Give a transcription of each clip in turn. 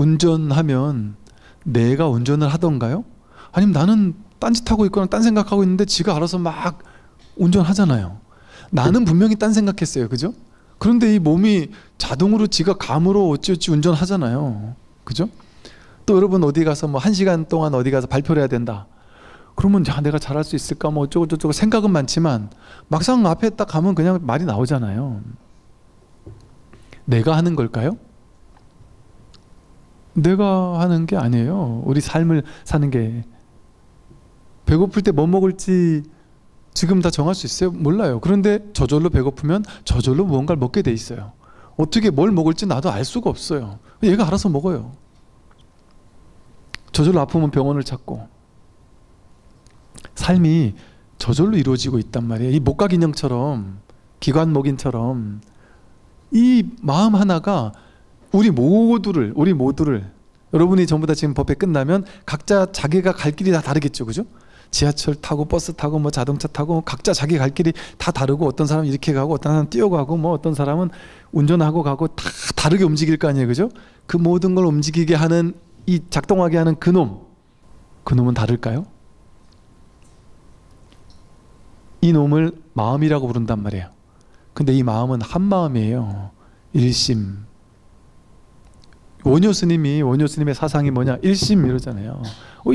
운전하면 내가 운전을 하던가요? 아니면 나는 딴짓하고 있거나 딴 생각하고 있는데 지가 알아서 막 운전하잖아요. 나는 분명히 딴 생각했어요. 그죠? 그런데 이 몸이 자동으로 지가 감으로 어찌어찌 운전하잖아요. 그죠? 또 여러분 어디 가서 뭐 1시간 동안 어디 가서 발표를 해야 된다. 그러면 야, 내가 잘할 수 있을까 뭐 어쩌고 저쩌고 생각은 많지만 막상 앞에 딱 가면 그냥 말이 나오잖아요. 내가 하는 걸까요? 내가 하는 게 아니에요. 우리 삶을 사는 게. 배고플 때 뭐 먹을지 지금 다 정할 수 있어요? 몰라요. 그런데 저절로 배고프면 저절로 무언가를 먹게 돼 있어요. 어떻게 뭘 먹을지 나도 알 수가 없어요. 얘가 알아서 먹어요. 저절로 아프면 병원을 찾고. 삶이 저절로 이루어지고 있단 말이에요. 이 목각인형처럼, 기관목인처럼 이 마음 하나가 우리 모두를 여러분이 전부 다 지금 법회 끝나면 각자 자기가 갈 길이 다 다르겠죠. 그죠? 지하철 타고 버스 타고 뭐 자동차 타고 각자 자기 갈 길이 다 다르고 어떤 사람은 이렇게 가고 어떤 사람은 뛰어가고 뭐 어떤 사람은 운전하고 가고 다 다르게 움직일 거 아니에요. 그죠? 그 모든 걸 움직이게 하는 이 작동하게 하는 그 놈은 다를까요? 이 놈을 마음이라고 부른단 말이에요. 근데 이 마음은 한 마음이에요. 일심. 원효 스님의 사상이 뭐냐? 일심 이러잖아요.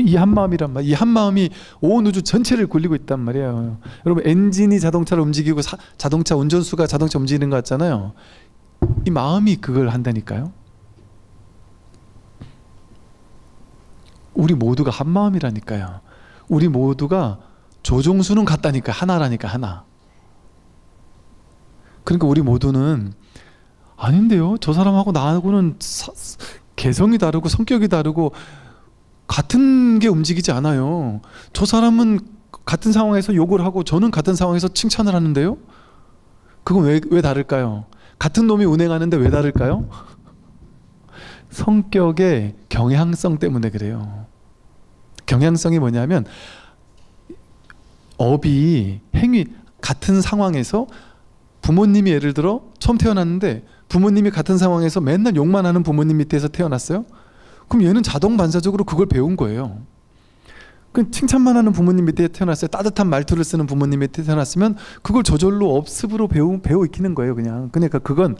이 한 마음이란 말. 이 한 마음이 온 우주 전체를 굴리고 있단 말이에요. 여러분 엔진이 자동차를 움직이고 자동차 운전수가 자동차 움직이는 것 같잖아요. 이 마음이 그걸 한다니까요. 우리 모두가 한 마음이라니까요. 우리 모두가 조종수는 같다니까. 하나라니까. 하나. 그러니까 우리 모두는 아닌데요. 저 사람하고 나하고는 개성이 다르고 성격이 다르고 같은 게 움직이지 않아요. 저 사람은 같은 상황에서 욕을 하고 저는 같은 상황에서 칭찬을 하는데요. 그건 왜 다를까요? 같은 놈이 운행하는데 왜 다를까요? 성격의 경향성 때문에 그래요. 경향성이 뭐냐면 행위 같은 상황에서 부모님이 예를 들어 처음 태어났는데 부모님이 같은 상황에서 맨날 욕만 하는 부모님 밑에서 태어났어요? 그럼 얘는 자동 반사적으로 그걸 배운 거예요. 칭찬만 하는 부모님 밑에 태어났어요. 따뜻한 말투를 쓰는 부모님 밑에 태어났으면 그걸 저절로 업습으로 배워 익히는 거예요. 그냥. 그러니까 그건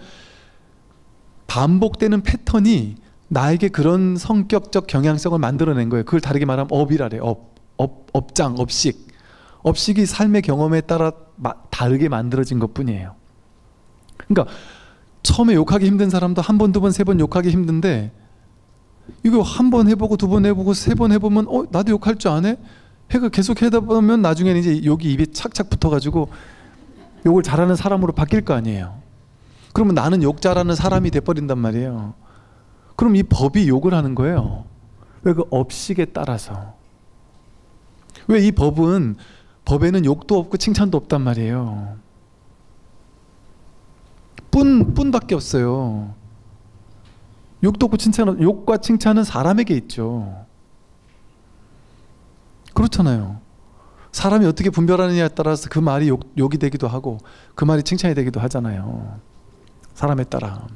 반복되는 패턴이 나에게 그런 성격적 경향성을 만들어낸 거예요. 그걸 다르게 말하면 업이라래. 업장, 업식. 업식이 삶의 경험에 따라 다르게 만들어진 것뿐이에요. 그러니까 처음에 욕하기 힘든 사람도 한 번, 두 번, 세 번 욕하기 힘든데 이거 한 번 해보고 두 번 해보고 세 번 해보면 나도 욕할 줄 아네? 해가 계속 하다 보면 나중에는 이제 욕이 입에 착착 붙어가지고 욕을 잘하는 사람으로 바뀔 거 아니에요. 그러면 나는 욕 잘하는 사람이 돼버린단 말이에요. 그럼 이 법이 욕을 하는 거예요. 왜? 그 업식에 따라서. 왜? 이 법에는 욕도 없고 칭찬도 없단 말이에요. 뿐밖에 없어요. 욕도 없고 욕과 칭찬은 사람에게 있죠. 그렇잖아요. 사람이 어떻게 분별하느냐에 따라서 그 말이 욕이 되기도 하고 그 말이 칭찬이 되기도 하잖아요. 사람에 따라.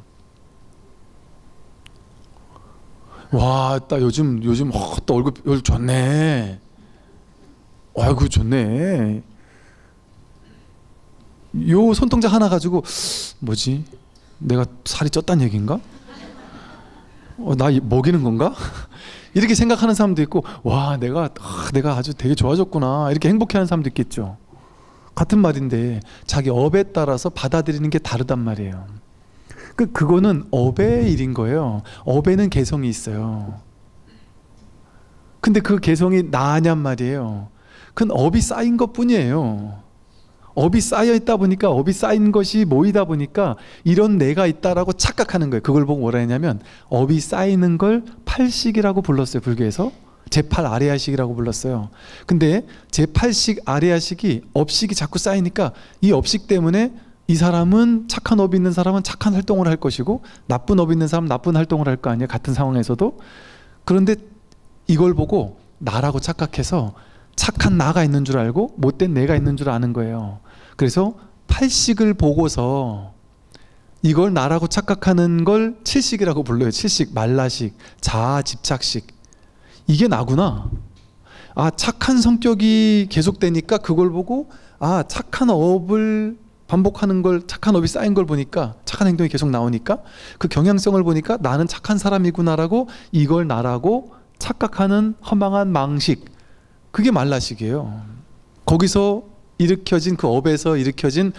와, 딱 요즘 또 얼굴 좋네. 아이고 좋네. 요 손동작 하나 가지고 뭐지? 내가 살이 쪘단 얘기인가? 나 먹이는 건가? 이렇게 생각하는 사람도 있고, 와 내가 아주 되게 좋아졌구나 이렇게 행복해하는 사람도 있겠죠. 같은 말인데 자기 업에 따라서 받아들이는 게 다르단 말이에요. 그거는 업의 일인 거예요. 업에는 개성이 있어요. 근데 그 개성이 나냔 말이에요. 그건 업이 쌓인 것 뿐이에요. 업이 쌓여 있다 보니까 업이 쌓인 것이 모이다 보니까 이런 내가 있다라고 착각하는 거예요. 그걸 보고 뭐라 했냐면 업이 쌓이는 걸 팔식이라고 불렀어요. 불교에서 제8 아레아식이라고 불렀어요. 근데 제8식 아레아식이 업식이 자꾸 쌓이니까 이 업식 때문에 이 사람은 착한 업이 있는 사람은 착한 활동을 할 것이고 나쁜 업이 있는 사람은 나쁜 활동을 할 거 아니에요. 같은 상황에서도. 그런데 이걸 보고 나라고 착각해서 착한 나가 있는 줄 알고 못된 내가 있는 줄 아는 거예요. 그래서 팔식을 보고서 이걸 나라고 착각하는 걸 칠식이라고 불러요. 칠식, 말라식, 자아, 집착식. 이게 나구나. 아, 착한 성격이 계속되니까 그걸 보고 아, 착한 업을 반복하는 걸, 착한 업이 쌓인 걸 보니까, 착한 행동이 계속 나오니까 그 경향성을 보니까 나는 착한 사람이구나라고 이걸 나라고 착각하는 허망한 망식, 그게 말라식이에요. 거기서 일으켜진, 그 업에서 일으켜진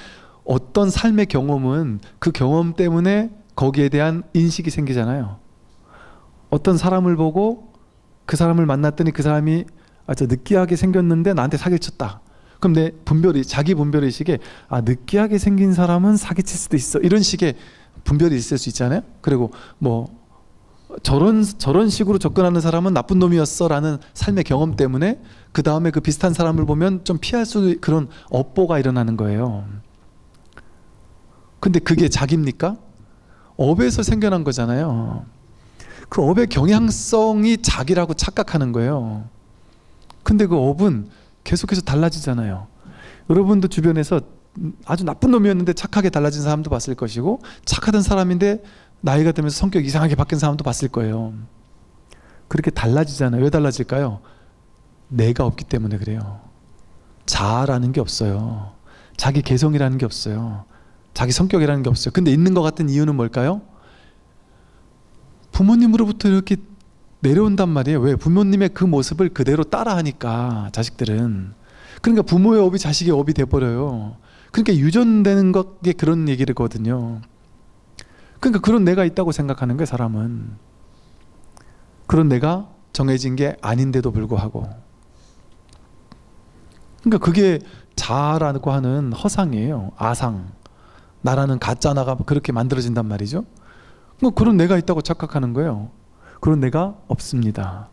어떤 삶의 경험은 그 경험 때문에 거기에 대한 인식이 생기잖아요. 어떤 사람을 보고 그 사람을 만났더니 그 사람이 아주 느끼하게 생겼는데 나한테 사기를 쳤다. 그럼 내 분별이, 자기 분별의식에 아, 느끼하게 생긴 사람은 사기칠 수도 있어, 이런 식의 분별이 있을 수 있잖아요. 그리고 뭐 저런 식으로 접근하는 사람은 나쁜 놈이었어 라는 삶의 경험 때문에 그 다음에 그 비슷한 사람을 보면 좀 피할 수 있는 그런 업보가 일어나는 거예요. 근데 그게 자기입니까? 업에서 생겨난 거잖아요. 그 업의 경향성이 자기라고 착각하는 거예요. 근데 그 업은 계속해서 달라지잖아요. 여러분도 주변에서 아주 나쁜 놈이었는데 착하게 달라진 사람도 봤을 것이고, 착하던 사람인데 나이가 들면서 성격 이상하게 바뀐 사람도 봤을 거예요. 그렇게 달라지잖아요. 왜 달라질까요? 내가 없기 때문에 그래요. 자아라는 게 없어요. 자기 개성이라는 게 없어요. 자기 성격이라는 게 없어요. 근데 있는 것 같은 이유는 뭘까요? 부모님으로부터 이렇게 내려온단 말이에요. 왜? 부모님의 그 모습을 그대로 따라하니까, 자식들은. 그러니까 부모의 업이 자식의 업이 돼버려요. 그러니까 유전되는 게 그런 얘기거든요. 그러니까 그런 내가 있다고 생각하는 거예요, 사람은. 그런 내가 정해진 게 아닌데도 불구하고. 그러니까 그게 자아라고 하는 허상이에요. 아상. 나라는 가짜 나가 그렇게 만들어진단 말이죠. 그런 내가 있다고 착각하는 거예요. 그런 내가 없습니다.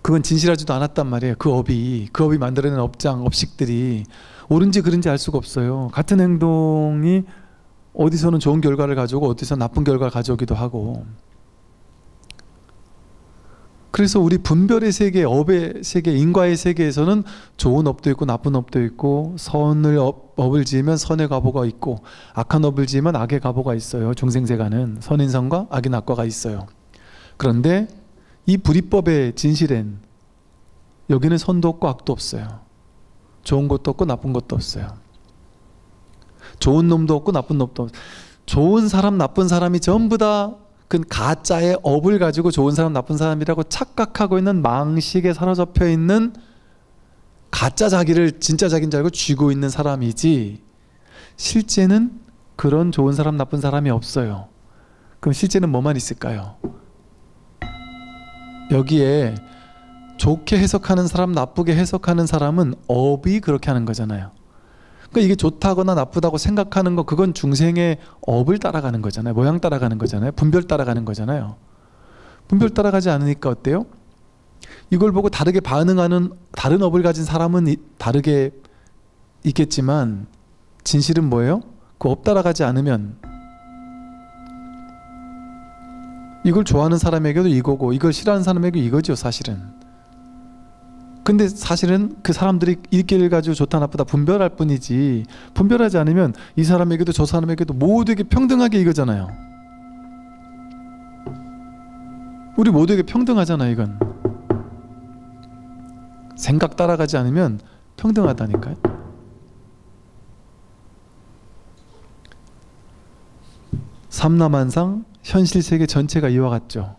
그건 진실하지도 않았단 말이에요. 그 업이 만들어낸 업식들이 옳은지 그른지 알 수가 없어요. 같은 행동이 어디서는 좋은 결과를 가져오고 어디서 나쁜 결과를 가져오기도 하고. 그래서 우리 분별의 세계, 업의 세계, 인과의 세계에서는 좋은 업도 있고 나쁜 업도 있고, 업을 지으면 선의 과보가 있고 악한 업을 지으면 악의 과보가 있어요. 중생세가는 선인선과 악인 악과가 있어요. 그런데 이 불이법의 진실엔 여기는 선도 없고 악도 없어요. 좋은 것도 없고 나쁜 것도 없어요. 좋은 놈도 없고 나쁜 놈도 없어요. 좋은 사람 나쁜 사람이 전부 다 그 가짜의 업을 가지고 좋은 사람 나쁜 사람이라고 착각하고 있는 망식에 사로잡혀 있는 가짜 자기를 진짜 자기인 줄 알고 쥐고 있는 사람이지, 실제는 그런 좋은 사람 나쁜 사람이 없어요. 그럼 실제는 뭐만 있을까요? 여기에 좋게 해석하는 사람, 나쁘게 해석하는 사람은 업이 그렇게 하는 거잖아요. 그러니까 이게 좋다거나 나쁘다고 생각하는 거, 그건 중생의 업을 따라가는 거잖아요. 모양 따라가는 거잖아요. 분별 따라가는 거잖아요. 분별 따라가지 않으니까 어때요? 이걸 보고 다르게 반응하는 다른 업을 가진 사람은 다르게 있겠지만, 진실은 뭐예요? 그 업 따라가지 않으면 이걸 좋아하는 사람에게도 이거고 이걸 싫어하는 사람에게도 이거죠, 사실은. 근데 사실은 그 사람들이 일기를 가지고 좋다 나쁘다 분별할 뿐이지, 분별하지 않으면 이 사람에게도 저 사람에게도 모두에게 평등하게 이거잖아요. 우리 모두에게 평등하잖아요. 이건 생각 따라가지 않으면 평등하다니까요. 삼라만상 현실 세계 전체가 이와 같죠.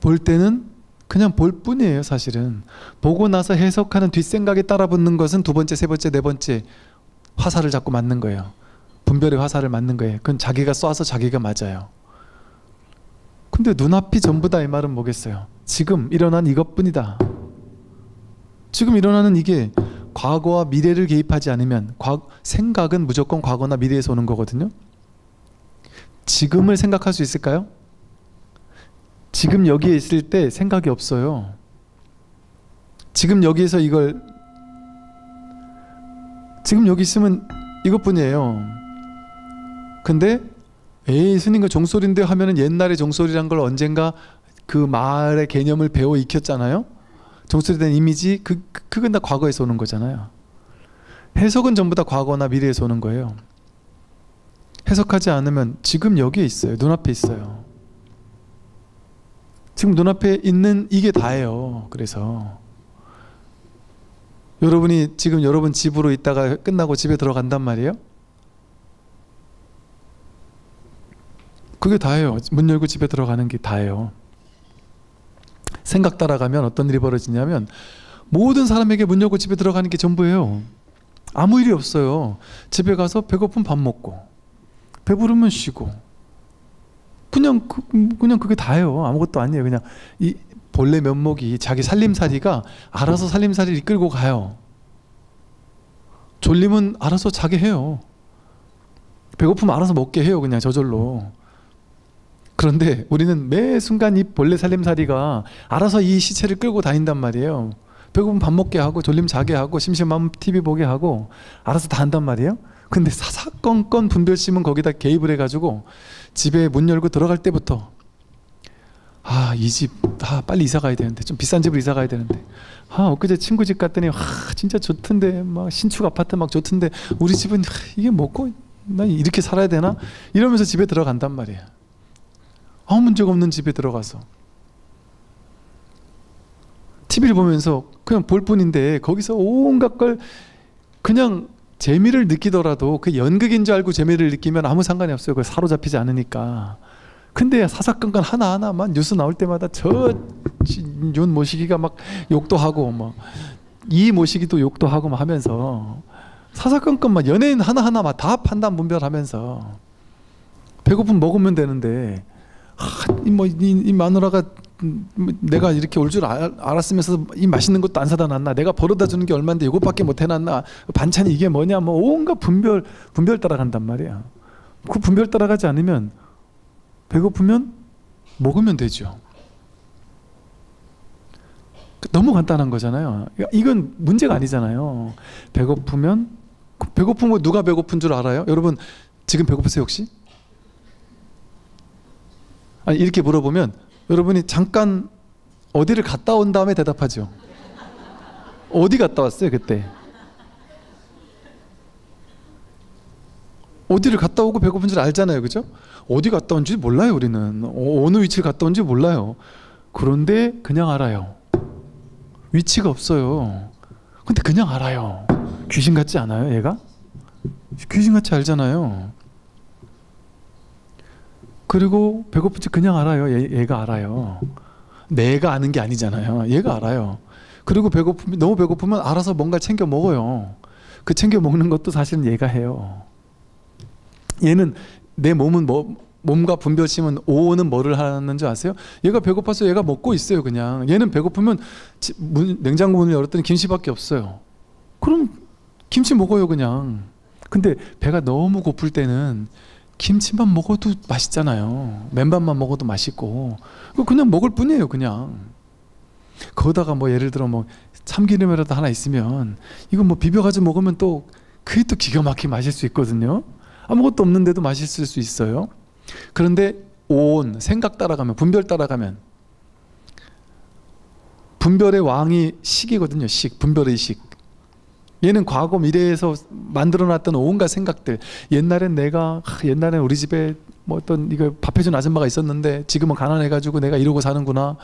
볼 때는 그냥 볼 뿐이에요. 사실은 보고 나서 해석하는 뒷생각에 따라 붙는 것은 두 번째, 세 번째, 네 번째 화살을 자꾸 맞는 거예요. 분별의 화살을 맞는 거예요. 그건 자기가 쏴서 자기가 맞아요. 근데 눈앞이 전부 다 이 말은 뭐겠어요? 지금 일어난 이것뿐이다. 지금 일어나는 이게 과거와 미래를 개입하지 않으면, 생각은 무조건 과거나 미래에서 오는 거거든요. 지금을 생각할 수 있을까요? 지금 여기에 있을 때 생각이 없어요. 지금 여기에서 지금 여기 있으면 이것뿐이에요. 근데 에이 스님과 종소리인데 하면은 옛날에 종소리란 걸 언젠가 그 말의 개념을 배워 익혔잖아요. 종소리에 대한 이미지, 그건 다 과거에서 오는 거잖아요. 해석은 전부 다 과거나 미래에서 오는 거예요. 해석하지 않으면 지금 여기에 있어요. 눈앞에 있어요. 지금 눈앞에 있는 이게 다예요. 그래서 여러분이 지금 여러분 집으로 있다가 끝나고 집에 들어간단 말이에요. 그게 다예요. 문 열고 집에 들어가는 게 다예요. 생각 따라가면 어떤 일이 벌어지냐면 모든 사람에게 문 열고 집에 들어가는 게 전부예요. 아무 일이 없어요. 집에 가서 배고프면 밥 먹고 배부르면 쉬고 그냥 그게 다예요. 아무것도 아니에요. 그냥 이 본래 면목이 자기 살림살이가 알아서 살림살이를 이끌고 가요. 졸리면 알아서 자게 해요. 배고프면 알아서 먹게 해요. 그냥 저절로. 그런데 우리는 매 순간 이 본래 살림살이가 알아서 이 시체를 끌고 다닌단 말이에요. 배고프면 밥 먹게 하고 졸리면 자게 하고 심심하면 TV 보게 하고 알아서 다 한단 말이에요. 근데 사사건건 분별심은 거기다 개입을 해가지고 집에 문 열고 들어갈 때부터 이 집 빨리 이사 가야 되는데, 좀 비싼 집으로 이사 가야 되는데, 엊그제 친구 집 갔더니 진짜 좋던데, 막 신축 아파트 막 좋던데 우리 집은 이게 뭐고 나 이렇게 살아야 되나? 이러면서 집에 들어간단 말이에요. 아무 문제가 없는 집에 들어가서 TV를 보면서 그냥 볼 뿐인데 거기서 온갖 걸 그냥 재미를 느끼더라도 그 연극인 줄 알고 재미를 느끼면 아무 상관이 없어요. 그걸 사로잡히지 않으니까. 근데 사사건건 하나하나만 뉴스 나올 때마다 윤 모시기가 막 욕도 하고 막 이 모시기도 욕도 하고 막 하면서 사사건건 막 연예인 하나하나 막 다 판단 분별하면서 배고프면 먹으면 되는데 이 마누라가 내가 이렇게 올 줄 알았으면서 이 맛있는 것도 안 사다 놨나, 내가 벌어다 주는 게 얼마인데 이것밖에 못 해놨나, 반찬이 이게 뭐냐, 뭐 온갖 분별 따라간단 말이야. 그 분별 따라가지 않으면 배고프면 먹으면 되죠. 너무 간단한 거잖아요. 이건 문제가 아니잖아요. 배고프면 누가 배고픈 줄 알아요? 여러분 지금 배고프세요 혹시? 아니 이렇게 물어보면 여러분이 잠깐 어디를 갔다 온 다음에 대답하죠. 어디 갔다 왔어요 그때? 어디를 갔다 오고 배고픈 줄 알잖아요, 그죠? 어디 갔다 온지 몰라요. 우리는 어느 위치를 갔다 온지 몰라요. 그런데 그냥 알아요. 위치가 없어요. 근데 그냥 알아요. 귀신 같지 않아요 얘가? 귀신같이 알잖아요. 그리고 배고픈지 그냥 알아요. 얘가 알아요. 내가 아는 게 아니잖아요. 얘가 알아요. 그리고 너무 배고프면 알아서 뭔가 챙겨 먹어요. 그 챙겨 먹는 것도 사실은 얘가 해요. 얘는 내 몸과 분별심은 오는 뭐를 하는 줄 아세요? 얘가 배고파서 얘가 먹고 있어요. 그냥 얘는 배고프면 냉장고 문을 열었더니 김치밖에 없어요. 그럼 김치 먹어요 그냥. 근데 배가 너무 고플 때는 김치만 먹어도 맛있잖아요. 맨밥만 먹어도 맛있고 그냥 먹을 뿐이에요. 그냥 거기다가 뭐 예를 들어 뭐 참기름이라도 하나 있으면 이거 뭐 비벼가지고 먹으면 또 그게 또 기가 막히게 맛있을 수 있거든요. 아무것도 없는데도 맛있을 수 있어요. 그런데 생각 따라가면, 분별 따라가면, 분별의 왕이 식이거든요. 분별의 식. 얘는 과거 미래에서 만들어놨던 온갖 생각들. 옛날엔 우리 집에 뭐 어떤 이거 밥 해준 아줌마가 있었는데 지금은 가난해가지고 내가 이러고 사는구나.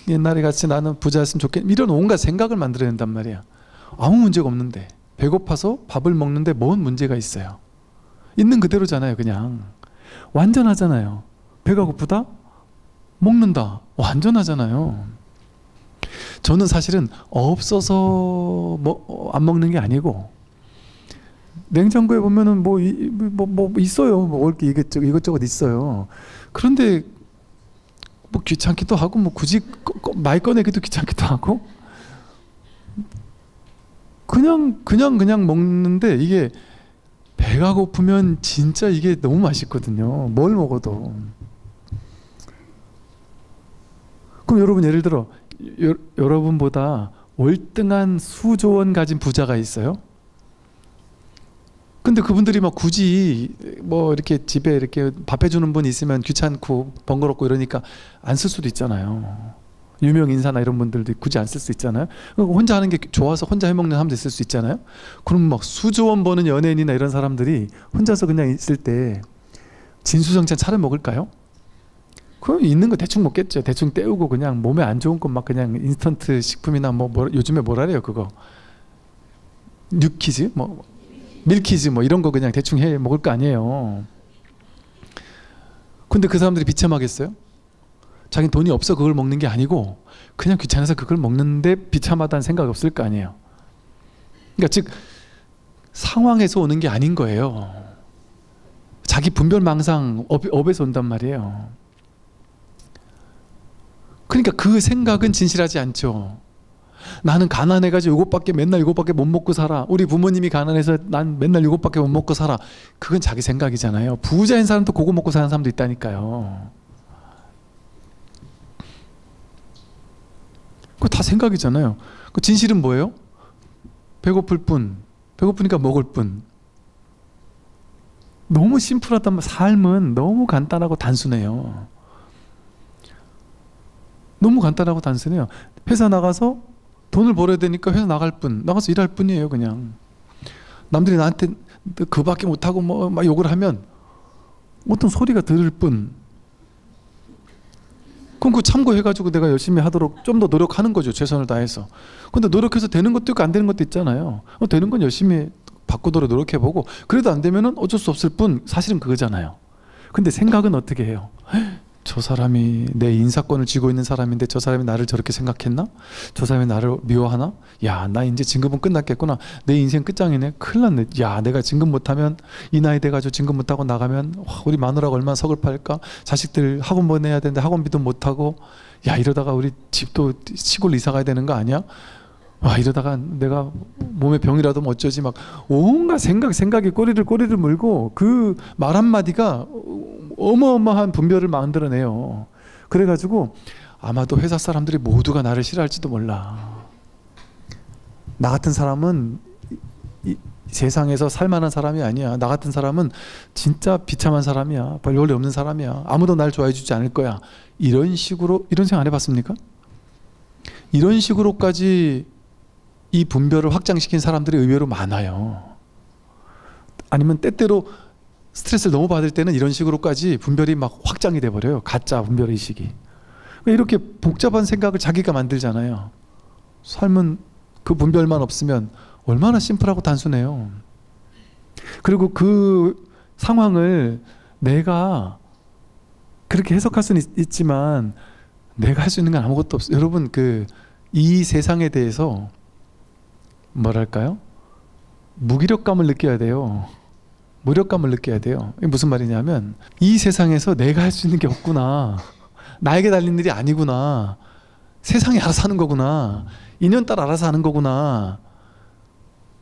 옛날에 같이 나는 부자였으면 좋겠. 이런 온갖 생각을 만들어낸단 말이야. 아무 문제가 없는데, 배고파서 밥을 먹는데 뭔 문제가 있어요? 있는 그대로잖아요. 그냥 완전하잖아요. 배가 고프다? 먹는다. 완전하잖아요. 저는 사실은 없어서 안 먹는 게 아니고, 냉장고에 보면은 뭐 있어요. 먹을 게 이것저것 있어요. 그런데 뭐 귀찮기도 하고, 뭐 굳이 많이 꺼내기도 귀찮기도 하고, 그냥 먹는데, 이게 배가 고프면 진짜 이게 너무 맛있거든요. 뭘 먹어도. 그럼 여러분 예를 들어 여러분보다 월등한 수조 원 가진 부자가 있어요. 근데 그분들이 막 굳이 뭐 이렇게 집에 이렇게 밥 해주는 분 있으면 귀찮고 번거롭고 이러니까 안 쓸 수도 있잖아요. 유명 인사나 이런 분들도 굳이 안 쓸 수 있잖아요. 혼자 하는 게 좋아서 혼자 해먹는 사람도 있을 수 있잖아요. 그럼 막 수조 원 버는 연예인이나 이런 사람들이 혼자서 그냥 있을 때 진수성찬 차려 먹을까요? 그럼 있는 거 대충 먹겠죠. 대충 때우고 그냥 몸에 안 좋은 것 막 그냥 인스턴트 식품이나 뭐 요즘에 뭐라래요 그거 뉴키즈 뭐 밀키즈 뭐 이런 거 그냥 대충 해 먹을 거 아니에요. 근데 그 사람들이 비참하겠어요? 자기는 돈이 없어 그걸 먹는 게 아니고 그냥 귀찮아서 그걸 먹는데 비참하다는 생각이 없을 거 아니에요. 그러니까 즉 상황에서 오는 게 아닌 거예요. 자기 분별망상 업에서 온단 말이에요. 그러니까 그 생각은 진실하지 않죠. 나는 가난해가지고 이것밖에 맨날 이것밖에 못 먹고 살아. 우리 부모님이 가난해서 난 맨날 이것밖에 못 먹고 살아. 그건 자기 생각이잖아요. 부자인 사람도 그거 먹고 사는 사람도 있다니까요. 그거 다 생각이잖아요. 그 진실은 뭐예요? 배고플 뿐. 배고프니까 먹을 뿐. 너무 심플하단 말. 삶은 너무 간단하고 단순해요. 너무 간단하고 단순해요. 회사 나가서 돈을 벌어야 되니까 회사 나갈 뿐. 나가서 일할 뿐이에요 그냥. 남들이 나한테 그밖에 못하고 뭐 막 욕을 하면 어떤 소리가 들을 뿐. 그럼 그거 참고해가지고 내가 열심히 하도록 좀 더 노력하는 거죠. 최선을 다해서. 근데 노력해서 되는 것도 있고 안 되는 것도 있잖아요. 되는 건 열심히 바꾸도록 노력해보고 그래도 안 되면은 어쩔 수 없을 뿐. 사실은 그거잖아요. 근데 생각은 어떻게 해요? 저 사람이 내 인사권을 쥐고 있는 사람인데 저 사람이 나를 저렇게 생각했나? 저 사람이 나를 미워하나? 야, 나 이제 진급은 끝났겠구나. 내 인생 끝장이네. 큰일 났네. 야, 내가 진급 못하면 이 나이 돼가지고 진급 못하고 나가면 와, 우리 마누라가 얼마나 서글팔까? 자식들 학원 보내야 되는데 학원비도 못하고 야, 이러다가 우리 집도 시골 이사 가야 되는 거 아니야? 와, 이러다가 내가 몸에 병이라도 뭐 어쩌지? 막 온갖 생각이 꼬리를 물고 그 말 한마디가 어마어마한 분별을 만들어내요. 그래가지고 아마도 회사 사람들이 모두가 나를 싫어할지도 몰라. 나 같은 사람은 이 세상에서 살만한 사람이 아니야. 나 같은 사람은 진짜 비참한 사람이야. 별 원리 없는 사람이야. 아무도 날 좋아해 주지 않을 거야. 이런 식으로, 이런 생각 안 해봤습니까? 이런 식으로까지 이 분별을 확장시킨 사람들이 의외로 많아요. 아니면 때때로 스트레스를 너무 받을 때는 이런 식으로까지 분별이 막 확장이 돼버려요. 가짜 분별의식이. 이렇게 복잡한 생각을 자기가 만들잖아요. 삶은 그 분별만 없으면 얼마나 심플하고 단순해요. 그리고 그 상황을 내가 그렇게 해석할 수는 있지만 내가 할 수 있는 건 아무것도 없어요. 여러분 이 세상에 대해서 뭐랄까요? 무기력감을 느껴야 돼요. 무력감을 느껴야 돼요. 이게 무슨 말이냐면 이 세상에서 내가 할 수 있는 게 없구나. 나에게 달린 일이 아니구나. 세상이 알아서 하는 거구나. 인연따라 알아서 하는 거구나.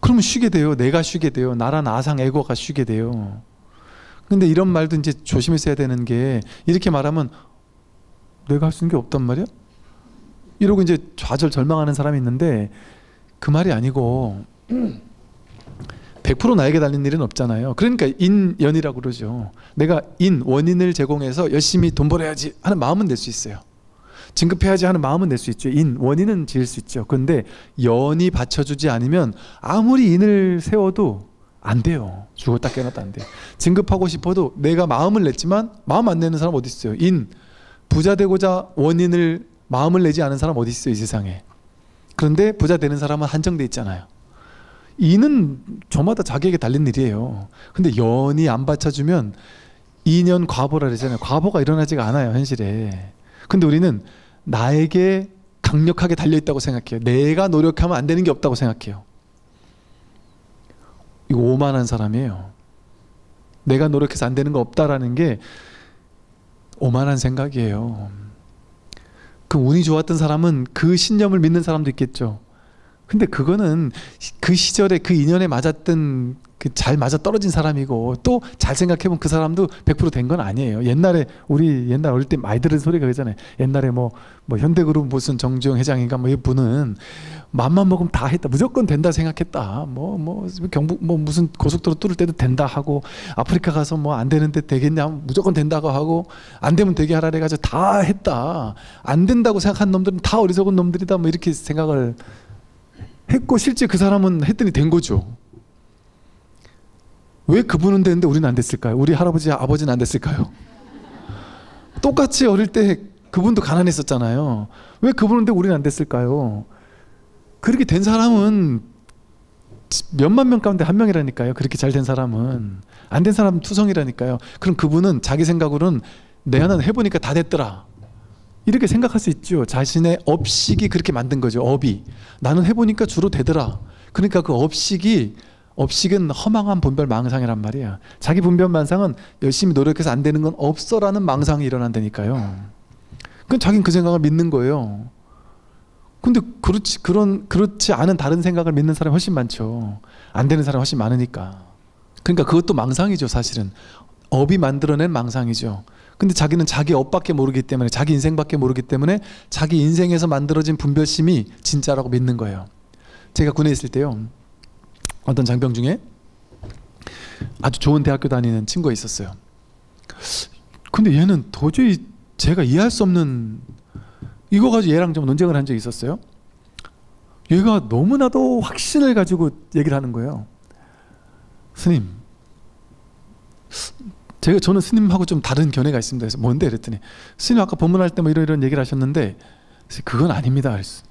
그러면 쉬게 돼요. 내가 쉬게 돼요. 나란 아상 에고가 쉬게 돼요. 근데 이런 말도 이제 조심해서 해야 되는 게 이렇게 말하면 내가 할 수 있는 게 없단 말이야? 이러고 이제 좌절 절망하는 사람이 있는데 그 말이 아니고 100% 나에게 달린 일은 없잖아요. 그러니까 인연이라고 그러죠. 내가 원인을 제공해서 열심히 돈 벌어야지 하는 마음은 낼 수 있어요. 진급해야지 하는 마음은 낼 수 있죠. 원인은 지을 수 있죠. 그런데 연이 받쳐주지 않으면 아무리 인을 세워도 안 돼요. 죽었다 깨어났다 안 돼요. 진급하고 싶어도 내가 마음을 냈지만 마음 안 내는 사람 어디 있어요? 부자 되고자 원인을 마음을 내지 않은 사람 어디 있어요 이 세상에. 그런데 부자 되는 사람은 한정돼 있잖아요. 인은 저마다 자기에게 달린 일이에요. 근데 연이 안 받쳐주면 인연 과보라 그러잖아요. 과보가 일어나지가 않아요 현실에. 근데 우리는 나에게 강력하게 달려있다고 생각해요. 내가 노력하면 안 되는 게 없다고 생각해요. 이거 오만한 사람이에요. 내가 노력해서 안 되는 거 없다라는 게 오만한 생각이에요. 그 운이 좋았던 사람은 그 신념을 믿는 사람도 있겠죠. 근데 그거는 그 시절에 그 인연에 맞았던 그 잘 맞아 떨어진 사람이고 또 잘 생각해보면 그 사람도 100%된 건 아니에요. 옛날에 우리 옛날 어릴 때 많이 들은 소리가 그러잖아요. 옛날에 뭐 현대그룹 무슨 정주영 회장인가 뭐 이 분은 맘만 먹으면 다 했다. 무조건 된다 생각했다. 뭐 경북 뭐 무슨 고속도로 뚫을 때도 된다 하고 아프리카 가서 뭐 안 되는데 되겠냐 무조건 된다고 하고 안 되면 되게 하라 해가지고 다 했다. 안 된다고 생각한 놈들은 다 어리석은 놈들이다. 뭐 이렇게 생각을 했고 실제 그 사람은 했더니 된 거죠. 왜 그분은 됐는데 우리는 안 됐을까요? 우리 할아버지 아버지는 안 됐을까요? 똑같이 어릴 때 그분도 가난했었잖아요. 왜 그분은 됐는데 우리는 안 됐을까요? 그렇게 된 사람은 몇만 명 가운데 한 명이라니까요. 그렇게 잘 된 사람은. 안 된 사람은 투성이라니까요. 그럼 그분은 자기 생각으로는 내가 해보니까 다 됐더라 이렇게 생각할 수 있죠. 자신의 업식이 그렇게 만든 거죠. 업이. 나는 해보니까 주로 되더라. 그러니까 그 업식은 허망한 분별 망상이란 말이야. 자기 분별 망상은 열심히 노력해서 안 되는 건 없어라는 망상이 일어난다니까요. 그럼 자기는 그 생각을 믿는 거예요. 근데 그렇지 않은 다른 생각을 믿는 사람이 훨씬 많죠. 안 되는 사람이 훨씬 많으니까. 그러니까 그것도 망상이죠. 사실은 업이 만들어낸 망상이죠. 근데 자기는 자기 업밖에 모르기 때문에 자기 인생밖에 모르기 때문에 자기 인생에서 만들어진 분별심이 진짜라고 믿는 거예요. 제가 군에 있을 때요, 어떤 장병 중에 아주 좋은 대학교 다니는 친구가 있었어요. 근데 얘는 도저히 제가 이해할 수 없는, 이거 가지고 얘랑 좀 논쟁을 한 적이 있었어요. 얘가 너무나도 확신을 가지고 얘기를 하는 거예요. 스님, 저는 스님하고 좀 다른 견해가 있습니다. 그래서 뭔데? 그랬더니 스님 아까 법문할 때 뭐 이런 얘기를 하셨는데 그건 아닙니다. 그랬어요.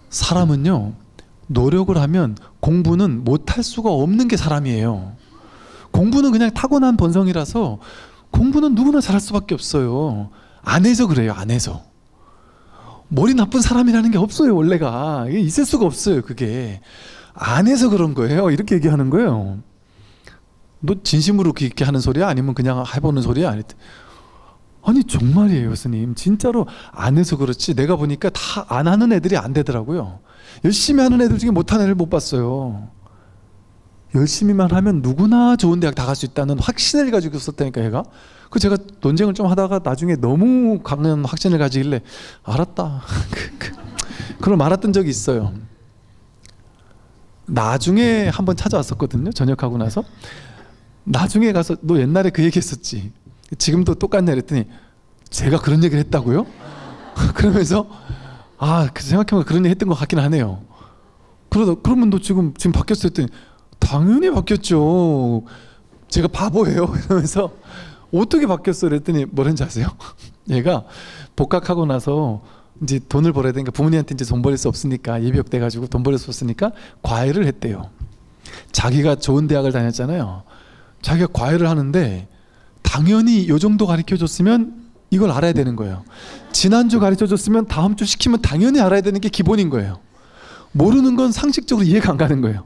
사람은요, 노력을 하면 공부는 못할 수가 없는 게 사람이에요. 공부는 그냥 타고난 본성이라서 공부는 누구나 잘할 수밖에 없어요. 안 해서 그래요. 안 해서. 머리 나쁜 사람이라는 게 없어요. 원래가. 이게 있을 수가 없어요. 그게. 안 해서 그런 거예요. 이렇게 얘기하는 거예요. 너 진심으로 그렇게 하는 소리야? 아니면 그냥 해보는 소리야? 아니 정말이에요 스님. 진짜로 안 해서 그렇지 내가 보니까 다 안 하는 애들이 안 되더라고요. 열심히 하는 애들 중에 못하는 애를 못 봤어요. 열심히만 하면 누구나 좋은 대학 다 갈 수 있다는 확신을 가지고 있었다니까 얘가. 그 제가 논쟁을 좀 하다가 나중에 너무 강한 확신을 가지길래 알았다 그럼 알았던 적이 있어요. 나중에 한번 찾아왔었거든요. 전역하고 나서. 나중에 가서 너 옛날에 그 얘기 했었지, 지금도 똑같냐 그랬더니 제가 그런 얘기를 했다고요? 그러면서 생각해보면 그런 얘기 했던 것 같긴 하네요. 그러면 너 지금 바뀌었어 했더니 당연히 바뀌었죠. 제가 바보예요 이러면서 어떻게 바뀌었어 그랬더니 뭐랬는지 아세요? 얘가 복학하고 나서 이제 돈을 벌어야 되니까 부모님한테 이제 돈 벌일 수 없으니까 예비역 돼가지고 돈 벌일 수 없으니까 과외를 했대요. 자기가 좋은 대학을 다녔잖아요. 자기가 과외를 하는데 당연히 요 정도 가르쳐줬으면 이걸 알아야 되는 거예요. 지난주 가르쳐줬으면 다음 주 시키면 당연히 알아야 되는 게 기본인 거예요. 모르는 건 상식적으로 이해가 안 가는 거예요.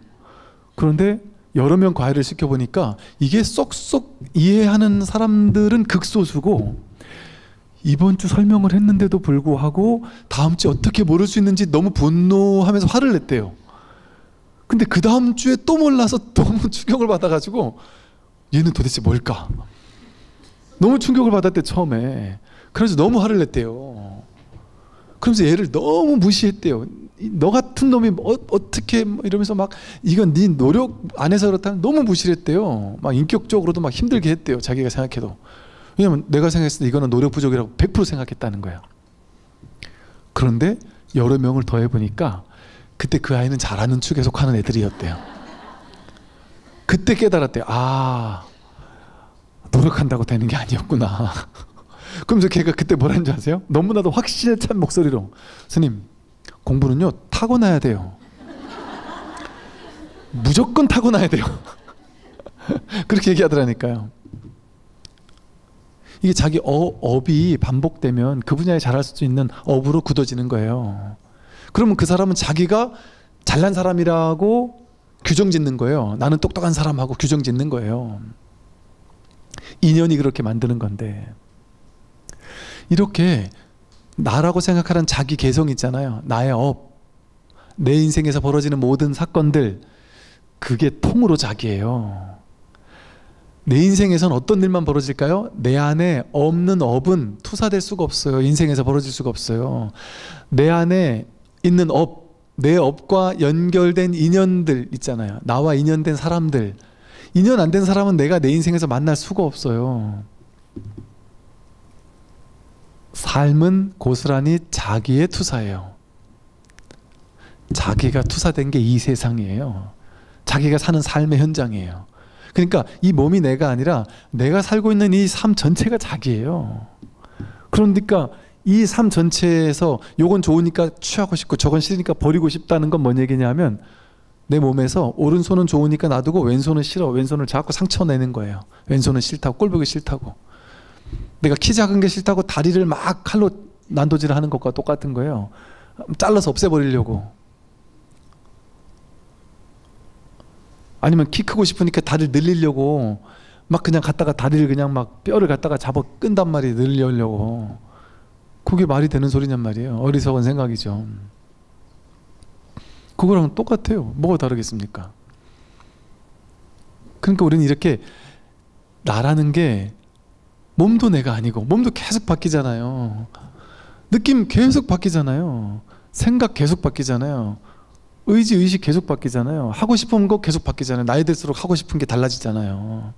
그런데 여러 명 과외를 시켜보니까 이게 쏙쏙 이해하는 사람들은 극소수고 이번 주 설명을 했는데도 불구하고 다음 주 어떻게 모를 수 있는지 너무 분노하면서 화를 냈대요. 근데 그 다음 주에 또 몰라서 너무 충격을 받아가지고 얘는 도대체 뭘까? 너무 충격을 받았대 처음에. 그래서 너무 화를 냈대요. 그러면서 얘를 너무 무시했대요. 너 같은 놈이 어떻게 이러면서 막 이건 네 노력 안 해서 그렇다는 너무 무시를 했대요. 막 인격적으로도 막 힘들게 했대요. 자기가 생각해도. 왜냐면 내가 생각했을 때 이거는 노력 부족이라고 100% 생각했다는 거예요. 그런데 여러 명을 더 해보니까 그때 그 아이는 잘하는 축에 속하는 애들이었대요. 그때 깨달았대요. 노력한다고 되는 게 아니었구나. 그러면서 걔가 그때 뭐라 했는지 아세요? 너무나도 확신에 찬 목소리로 스님, 공부는요 타고나야 돼요. 무조건 타고나야 돼요. 그렇게 얘기하더라니까요. 이게 자기 업이 반복되면 그 분야에 잘할 수 있는 업으로 굳어지는 거예요. 그러면 그 사람은 자기가 잘난 사람이라고 규정 짓는 거예요. 나는 똑똑한 사람하고 규정 짓는 거예요. 인연이 그렇게 만드는 건데, 이렇게 나라고 생각하는 자기 개성 있잖아요. 나의 업, 내 인생에서 벌어지는 모든 사건들, 그게 통으로 자기예요. 내 인생에선 어떤 일만 벌어질까요? 내 안에 없는 업은 투사될 수가 없어요. 인생에서 벌어질 수가 없어요. 내 안에 있는 업, 내 업과 연결된 인연들 있잖아요. 나와 인연된 사람들, 인연 안 된 사람은 내가 내 인생에서 만날 수가 없어요. 삶은 고스란히 자기의 투사예요. 자기가 투사된 게 이 세상이에요. 자기가 사는 삶의 현장이에요. 그러니까 이 몸이 내가 아니라 내가 살고 있는 이 삶 전체가 자기예요. 그러니까 이 삶 전체에서 요건 좋으니까 취하고 싶고 저건 싫으니까 버리고 싶다는 건 뭔 얘기냐면, 내 몸에서 오른손은 좋으니까 놔두고 왼손은 싫어, 왼손을 자꾸 상처내는 거예요. 왼손은 싫다고, 꼴보기 싫다고. 내가 키 작은 게 싫다고 다리를 막 칼로 난도질을 하는 것과 똑같은 거예요. 잘라서 없애버리려고. 아니면 키 크고 싶으니까 다리를 늘리려고 막 그냥 갖다가 다리를 그냥 막 뼈를 갖다가 잡아 끈단 말이에요. 늘리려고. 그게 말이 되는 소리냔 말이에요. 어리석은 생각이죠. 그거랑 똑같아요. 뭐가 다르겠습니까? 그러니까 우리는 이렇게 나라는 게 몸도 내가 아니고, 몸도 계속 바뀌잖아요. 느낌 계속 바뀌잖아요. 생각 계속 바뀌잖아요. 의지, 의식 계속 바뀌잖아요. 하고 싶은 거 계속 바뀌잖아요. 나이 들수록 하고 싶은 게 달라지잖아요.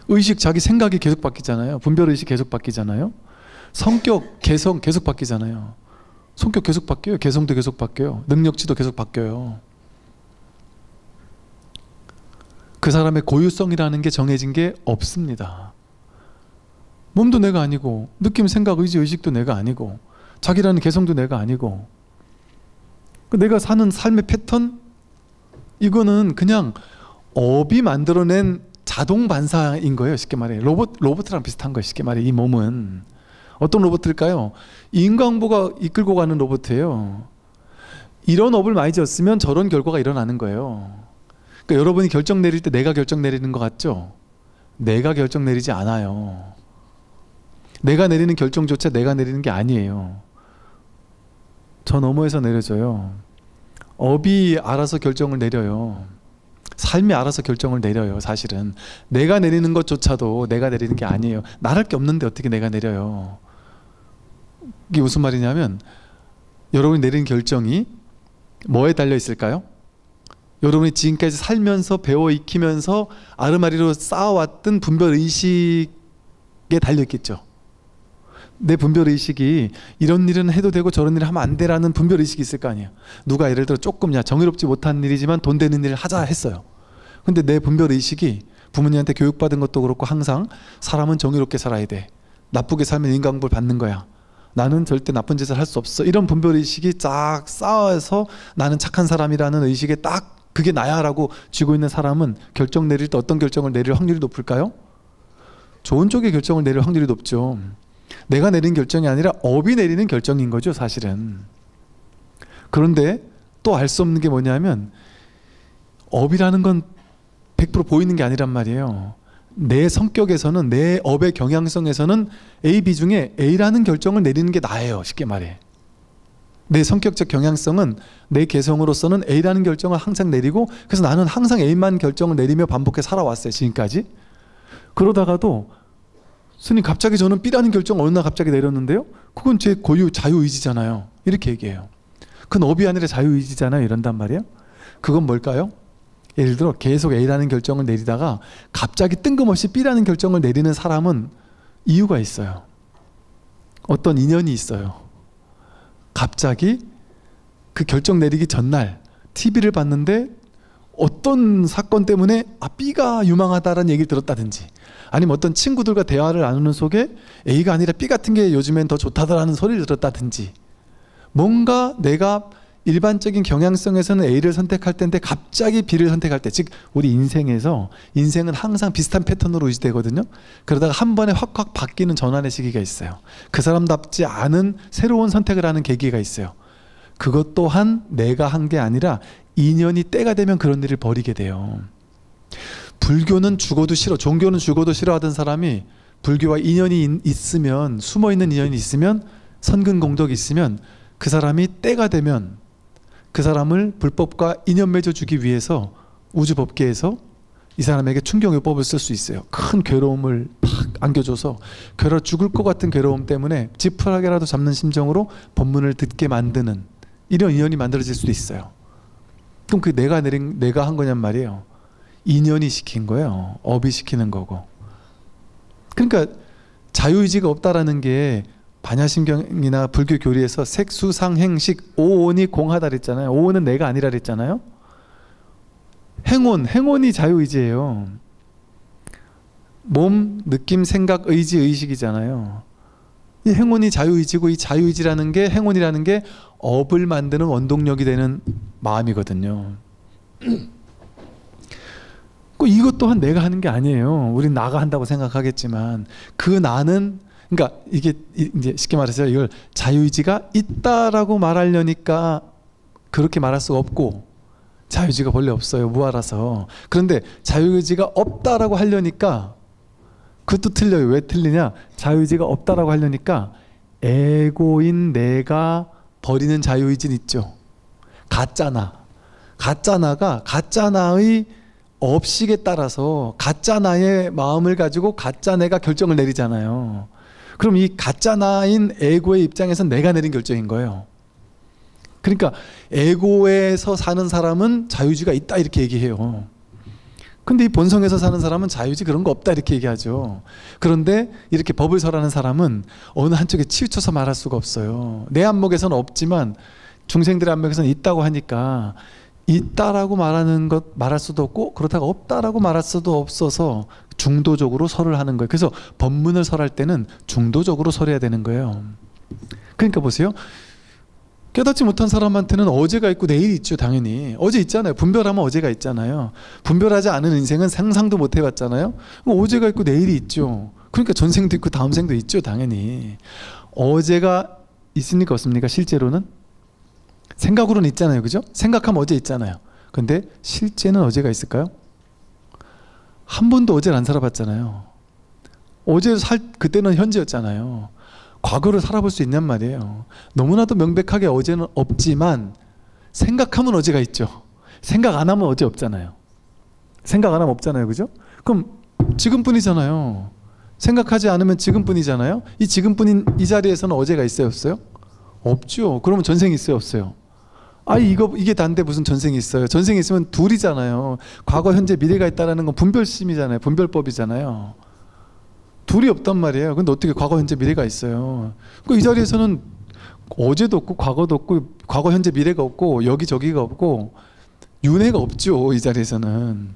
의식, 자기 생각이 계속 바뀌잖아요. 분별의식 계속 바뀌잖아요. 성격, 개성 계속 바뀌잖아요. 성격 계속 바뀌어요. 개성도 계속 바뀌어요. 능력치도 계속 바뀌어요. 그 사람의 고유성이라는 게 정해진 게 없습니다. 몸도 내가 아니고, 느낌, 생각, 의지, 의식도 내가 아니고, 자기라는 개성도 내가 아니고, 내가 사는 삶의 패턴, 이거는 그냥 업이 만들어낸 자동 반사인 거예요. 쉽게 말해 로봇이랑 비슷한 거예요. 쉽게 말해 이 몸은 어떤 로봇일까요? 인과응보가 이끌고 가는 로봇이에요. 이런 업을 많이 지었으면 저런 결과가 일어나는 거예요. 그러니까 여러분이 결정 내릴 때 내가 결정 내리는 것 같죠? 내가 결정 내리지 않아요. 내가 내리는 결정조차 내가 내리는 게 아니에요. 저 너머에서 내려져요. 업이 알아서 결정을 내려요. 삶이 알아서 결정을 내려요. 사실은 내가 내리는 것조차도 내가 내리는 게 아니에요. 나랄 게 없는데 어떻게 내가 내려요? 이게 무슨 말이냐면, 여러분이 내린 결정이 뭐에 달려 있을까요? 여러분이 지금까지 살면서 배워 익히면서 아르마리로 쌓아왔던 분별의식에 달려 있겠죠. 내 분별의식이 이런 일은 해도 되고 저런 일을 하면 안 돼라는 분별의식이 있을 거 아니에요. 누가 예를 들어 조금 정의롭지 못한 일이지만 돈 되는 일을 하자 했어요. 근데 내 분별의식이 부모님한테 교육받은 것도 그렇고 항상 사람은 정의롭게 살아야 돼. 나쁘게 살면 인간벌 받는 거야. 나는 절대 나쁜 짓을 할 수 없어. 이런 분별의식이 쫙 쌓아서 나는 착한 사람이라는 의식에 딱 그게 나야 라고 쥐고 있는 사람은 결정 내릴 때 어떤 결정을 내릴 확률이 높을까요? 좋은 쪽의 결정을 내릴 확률이 높죠. 내가 내린 결정이 아니라 업이 내리는 결정인 거죠, 사실은. 그런데 또 알 수 없는 게 뭐냐면, 업이라는 건 100% 보이는 게 아니란 말이에요. 내 성격에서는, 내 업의 경향성에서는 A, B 중에 A라는 결정을 내리는 게 나예요. 쉽게 말해. 내 성격적 경향성은 내 개성으로서는 A라는 결정을 항상 내리고, 그래서 나는 항상 A만 결정을 내리며 반복해 살아왔어요. 지금까지. 그러다가도 스님 갑자기 저는 B라는 결정을 어느 날 갑자기 내렸는데요, 그건 제 고유 자유의지잖아요. 이렇게 얘기해요. 그건 업이 아니라 자유의지잖아요. 이런단 말이에요. 그건 뭘까요? 예를 들어 계속 A라는 결정을 내리다가 갑자기 뜬금없이 B라는 결정을 내리는 사람은 이유가 있어요. 어떤 인연이 있어요. 갑자기 그 결정 내리기 전날 TV를 봤는데 어떤 사건 때문에 B가 유망하다라는 얘기를 들었다든지, 아니면 어떤 친구들과 대화를 나누는 속에 A가 아니라 B 같은 게 요즘엔 더 좋다라는 소리를 들었다든지, 뭔가 내가 일반적인 경향성에서는 A를 선택할 때인데 갑자기 B를 선택할 때, 즉 우리 인생은 항상 비슷한 패턴으로 유지되거든요. 그러다가 한 번에 확확 바뀌는 전환의 시기가 있어요. 그 사람답지 않은 새로운 선택을 하는 계기가 있어요. 그것 또한 내가 한 게 아니라 인연이 때가 되면 그런 일을 벌이게 돼요. 불교는 죽어도 싫어, 종교는 죽어도 싫어하던 사람이 불교와 인연이 있으면, 숨어있는 인연이 있으면, 선근공덕이 있으면 그 사람이 때가 되면 그 사람을 불법과 인연 맺어주기 위해서 우주법계에서 이 사람에게 충격요법을 쓸 수 있어요. 큰 괴로움을 팍 안겨줘서 괴로워 죽을 것 같은 괴로움 때문에 지푸라기라도 잡는 심정으로 법문을 듣게 만드는 이런 인연이 만들어질 수도 있어요. 그럼 그게 내가 한 거냔 말이에요. 인연이 시킨 거예요. 업이 시키는 거고. 그러니까 자유의지가 없다라는 게 반야심경이나 불교 교리에서 색수상행식 오온이 공하다 그랬잖아요. 오온은 내가 아니라 그랬잖아요. 행온이 자유의지예요. 몸, 느낌, 생각, 의지, 의식이잖아요. 이 행온이 자유의지고 이 자유의지라는 게 행온이라는 게 업을 만드는 원동력이 되는 마음이거든요. 이것 또한 내가 하는 게 아니에요. 우린 나가 한다고 생각하겠지만 그 나는 그러니까 이게 이제 쉽게 말해서 이걸 자유의지가 있다라고 말하려니까 그렇게 말할 수가 없고 자유의지가 본래 없어요. 무아라서. 그런데 자유의지가 없다라고 하려니까 그것도 틀려요. 왜 틀리냐? 자유의지가 없다라고 하려니까 에고인 내가 버리는 자유의지는 있죠. 가짜나. 가짜나가 가짜나의 업식에 따라서 가짜나의 마음을 가지고 가짜내가 결정을 내리잖아요. 그럼 이 가짜나인 에고의 입장에서 내가 내린 결정인 거예요. 그러니까 에고에서 사는 사람은 자유의지가 있다 이렇게 얘기해요. 근데 이 본성에서 사는 사람은 자유의지 그런 거 없다 이렇게 얘기하죠. 그런데 이렇게 법을 설하는 사람은 어느 한쪽에 치우쳐서 말할 수가 없어요. 내 안목에서는 없지만 중생들의 안목에서는 있다고 하니까 있다라고 말할 수도 없고 그렇다고 없다라고 말할 수도 없어서 중도적으로 설을 하는 거예요. 그래서 법문을 설할 때는 중도적으로 설해야 되는 거예요. 그러니까 보세요. 깨닫지 못한 사람한테는 어제가 있고 내일이 있죠. 당연히 어제 있잖아요. 분별하면 어제가 있잖아요. 분별하지 않은 인생은 상상도 못 해봤잖아요. 어제가 있고 내일이 있죠. 그러니까 전생도 있고 다음 생도 있죠. 당연히 어제가 있습니까 없습니까? 실제로는 생각으로는 있잖아요. 그죠? 생각하면 어제 있잖아요. 근데 실제는 어제가 있을까요? 한 번도 어제를 안 살아봤잖아요. 어제 그때는 현재였잖아요. 과거를 살아볼 수 있냔 말이에요. 너무나도 명백하게 어제는 없지만 생각하면 어제가 있죠. 생각 안 하면 어제 없잖아요. 생각 안 하면 없잖아요. 그죠? 그럼 지금뿐이잖아요. 생각하지 않으면 지금뿐이잖아요. 이 지금뿐인 이 자리에서는 어제가 있어요 없어요? 없죠. 그러면 전생이 있어요 없어요? 이게 단데 무슨 전생이 있어요. 전생이 있으면 둘이잖아요. 과거 현재 미래가 있다는 건 분별심이잖아요. 분별법이잖아요. 둘이 없단 말이에요. 근데 어떻게 과거 현재 미래가 있어요. 이 자리에서는 어제도 없고 과거도 없고 과거 현재 미래가 없고 여기저기가 없고 윤회가 없죠. 이 자리에서는.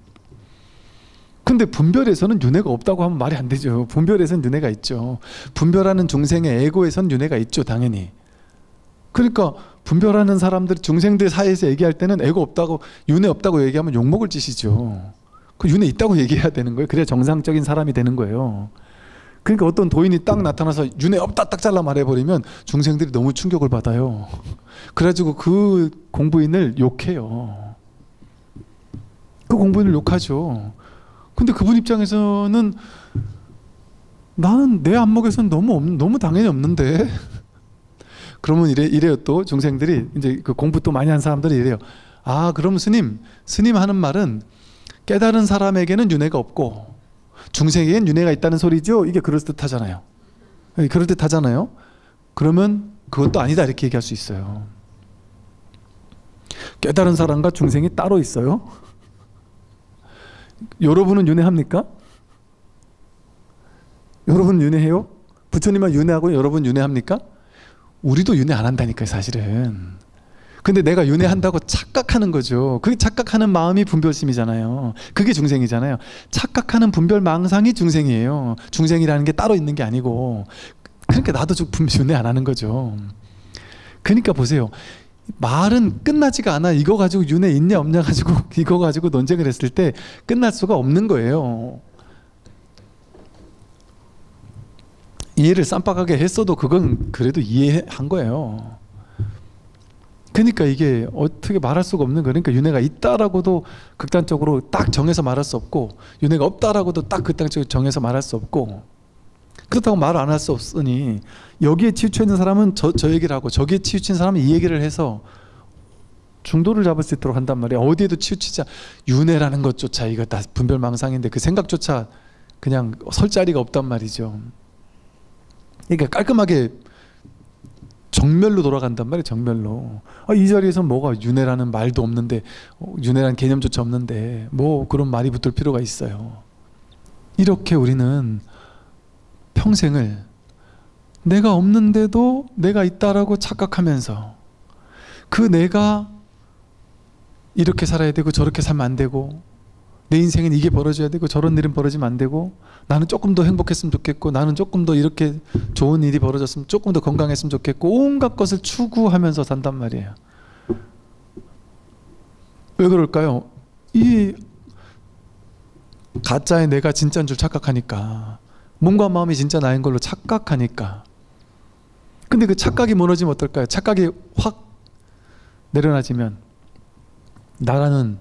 근데 분별에서는 윤회가 없다고 하면 말이 안 되죠. 분별에서는 윤회가 있죠. 분별하는 중생의 에고에서는 윤회가 있죠. 당연히. 그러니까 분별하는 사람들 중생들 사이에서 얘기할 때는 에고 없다고 윤회 없다고 얘기하면 욕먹을 짓이죠. 그 윤회 있다고 얘기해야 되는 거예요. 그래야 정상적인 사람이 되는 거예요. 그러니까 어떤 도인이 딱 나타나서 윤회 없다 딱 잘라 말해버리면 중생들이 너무 충격을 받아요. 그래가지고 그 공부인을 욕해요. 그 공부인을 욕하죠. 근데 그분 입장에서는 나는 내 안목에서는 너무 당연히 없는데 그러면 이래요. 또 중생들이 이제 그 공부 또 많이 한 사람들이 이래요. 그럼 스님 하는 말은 깨달은 사람에게는 윤회가 없고 중생에게는 윤회가 있다는 소리죠. 이게 그럴듯하잖아요. 그럴듯하잖아요. 그러면 그것도 아니다 이렇게 얘기할 수 있어요. 깨달은 사람과 중생이 따로 있어요? 여러분은 윤회합니까? 여러분 윤회해요? 부처님만 윤회하고 여러분 윤회합니까? 우리도 윤회 안 한다니까요 사실은. 근데 내가 윤회한다고 착각하는 거죠. 그게 착각하는 마음이 분별심이잖아요. 그게 중생이잖아요. 착각하는 분별망상이 중생이에요. 중생이라는 게 따로 있는 게 아니고. 그러니까 나도 윤회 안 하는 거죠. 그러니까 보세요. 말은 끝나지가 않아. 이거 가지고 윤회 있냐 없냐 가지고 이거 가지고 논쟁을 했을 때 끝날 수가 없는 거예요. 이해를 쌈박하게 했어도 그건 그래도 이해한 거예요. 그러니까 이게 어떻게 말할 수가 없는 거예요. 그러니까 윤회가 있다라고도 극단적으로 딱 정해서 말할 수 없고 윤회가 없다라고도 딱 극단적으로 정해서 말할 수 없고 그렇다고 말 안 할 수 없으니 여기에 치우쳐 있는 사람은 저 얘기를 하고 저기에 치우친 사람은 이 얘기를 해서 중도를 잡을 수 있도록 한단 말이에요. 어디에도 치우치자. 윤회라는 것조차 이거 다 분별망상인데 그 생각조차 그냥 설 자리가 없단 말이죠. 그러니까 깔끔하게 정멸로 돌아간단 말이에요. 정멸로. 이 자리에서 뭐가 윤회라는 말도 없는데 윤회라는 개념조차 없는데 뭐 그런 말이 붙을 필요가 있어요. 이렇게 우리는 평생을 내가 없는데도 내가 있다라고 착각하면서 그 내가 이렇게 살아야 되고 저렇게 살면 안 되고 내 인생엔 이게 벌어져야 되고 저런 일은 벌어지면 안 되고 나는 조금 더 행복했으면 좋겠고 나는 조금 더 이렇게 좋은 일이 벌어졌으면 조금 더 건강했으면 좋겠고 온갖 것을 추구하면서 산단 말이에요. 왜 그럴까요? 이 가짜의 내가 진짜인 줄 착각하니까 몸과 마음이 진짜 나인 걸로 착각하니까. 근데 그 착각이 무너지면 어떨까요? 착각이 확 내려놔지면 나라는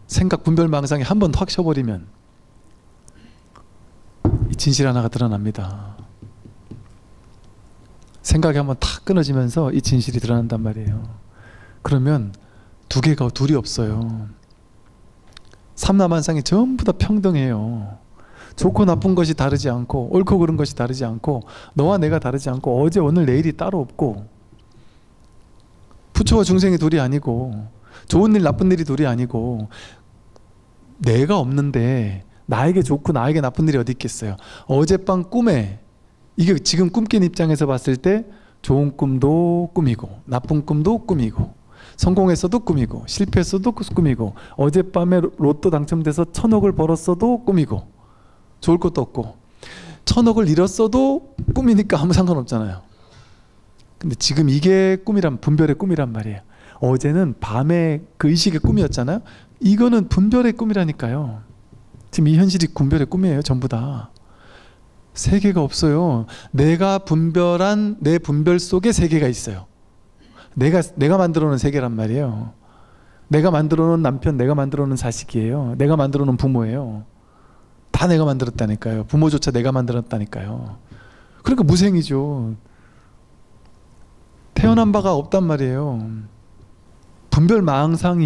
생각 분별망상이 한 번 확 쉬어버리면 이 진실 하나가 드러납니다. 생각이 한번 탁 끊어지면서 이 진실이 드러난단 말이에요. 그러면 둘이 없어요. 삼라만상이 전부 다 평등해요. 좋고 나쁜 것이 다르지 않고 옳고 그른 것이 다르지 않고 너와 내가 다르지 않고 어제 오늘 내일이 따로 없고 부처와 중생이 둘이 아니고 좋은 일 나쁜 일이 둘이 아니고 내가 없는데 나에게 좋고 나에게 나쁜 일이 어디 있겠어요. 어젯밤 꿈에 이게 지금 꿈 깬 입장에서 봤을 때 좋은 꿈도 꿈이고 나쁜 꿈도 꿈이고 성공했어도 꿈이고 실패했어도 꿈이고 어젯밤에 로또 당첨돼서 1000억을 벌었어도 꿈이고 좋을 것도 없고 1000억을 잃었어도 꿈이니까 아무 상관없잖아요. 근데 지금 이게 분별의 꿈이란 말이에요. 어제는 밤에 그 의식의 꿈이었잖아요. 이거는 분별의 꿈이라니까요. 지금 이 현실이 분별의 꿈이에요. 전부 다. 세계가 없어요. 내가 분별한 내 분별 속에 세계가 있어요. 내가 만들어 놓은 세계란 말이에요. 내가 만들어 놓은 남편, 내가 만들어 놓은 자식이에요. 내가 만들어 놓은 부모예요. 다 내가 만들었다니까요. 부모조차 내가 만들었다니까요. 그러니까 무생이죠. 태어난 바가 없단 말이에요. 분별망상을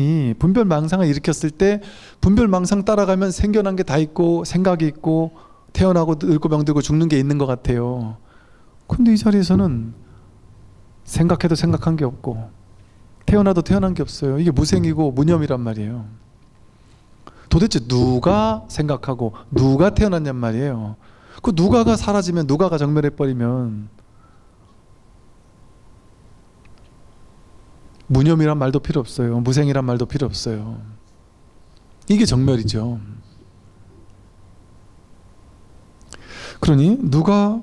일으켰을 때 분별망상 따라가면 생겨난 게 다 있고 생각이 있고 태어나고 늙고 병들고 죽는 게 있는 것 같아요. 근데 이 자리에서는 생각해도 생각한 게 없고 태어나도 태어난 게 없어요. 이게 무생이고 무념이란 말이에요. 도대체 누가 생각하고 누가 태어났냔 말이에요. 그 누가가 사라지면 누가가 정멸해버리면 무념이란 말도 필요 없어요. 무생이란 말도 필요 없어요. 이게 정멸이죠. 그러니 누가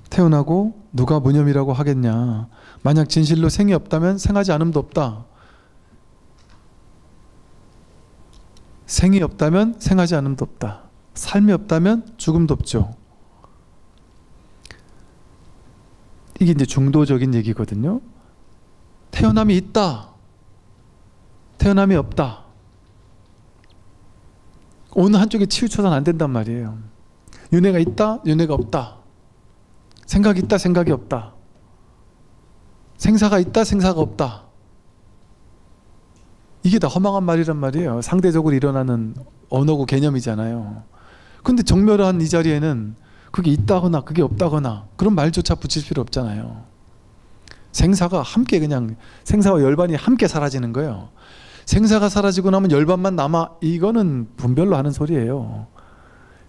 태어나고 누가 무념이라고 하겠냐. 만약 진실로 생이 없다면 생하지 않음도 없다. 생이 없다면 생하지 않음도 없다. 삶이 없다면 죽음도 없죠. 이게 이제 중도적인 얘기거든요. 태어남이 있다. 태어남이 없다. 어느 한쪽에 치우쳐서는 안 된단 말이에요. 윤회가 있다. 윤회가 없다. 생각이 있다. 생각이 없다. 생사가 있다. 생사가 없다. 이게 다 허망한 말이란 말이에요. 상대적으로 일어나는 언어고 개념이잖아요. 근데 정멸한 이 자리에는 그게 있다거나 그게 없다거나 그런 말조차 붙일 필요 없잖아요. 생사가 함께 그냥 생사와 열반이 함께 사라지는 거예요. 생사가 사라지고 나면 열반만 남아. 이거는 분별로 하는 소리예요.